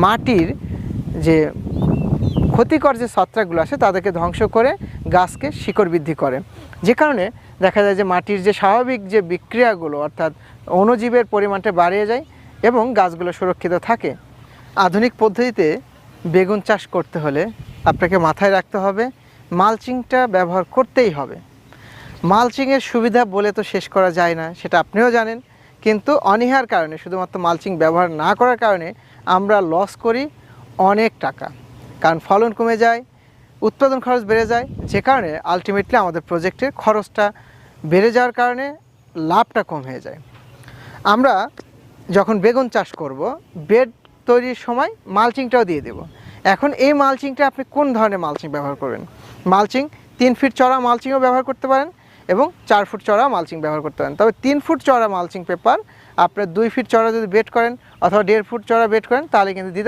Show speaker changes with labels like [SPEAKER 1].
[SPEAKER 1] মাটির যে ক্ষতিকর যে ছত্রাকগুলো আসে তাদেরকে ধ্বংস করে গাছকে শিকড় বৃদ্ধি করে, যে কারণে দেখা যায় যে মাটির যে স্বাভাবিক যে বিক্রিয়াগুলো অর্থাৎ অণুজীবের পরিমাণটা বাড়িয়ে যায় এবং গাছগুলো সুরক্ষিত থাকে। আধুনিক পদ্ধতিতে বেগুন চাষ করতে হলে আপনাকে মাথায় রাখতে হবে মালচিংটা ব্যবহার করতেই হবে। মালচিংয়ের সুবিধা বলে তো শেষ করা যায় না, সেটা আপনিও জানেন, কিন্তু অনীহার কারণে শুধুমাত্র মালচিং ব্যবহার না করার কারণে আমরা লস করি অনেক টাকা, কারণ ফলন কমে যায়, উৎপাদন খরচ বেড়ে যায়, যে কারণে আলটিমেটলি আমাদের প্রজেক্টের খরচটা বেড়ে যাওয়ার কারণে লাভটা কম হয়ে যায়। আমরা যখন বেগুন চাষ করব, বেড তৈরির সময় মালচিংটাও দিয়ে দেব। এখন এই মালচিংটা আপনি কোন ধরনের মালচিং ব্যবহার করবেন? মালচিং 3 ফিট চড়া মালচিংও ব্যবহার করতে পারেন এবং 4 ফুট চড়া মালচিং ব্যবহার করতে পারেন। তবে 3 ফুট চড়া মালচিং পেপার আপনার 2 ফিট চড়া যদি বেড করেন অথবা 1.5 ফুট চড়া বেড করেন তাহলে কিন্তু দিতে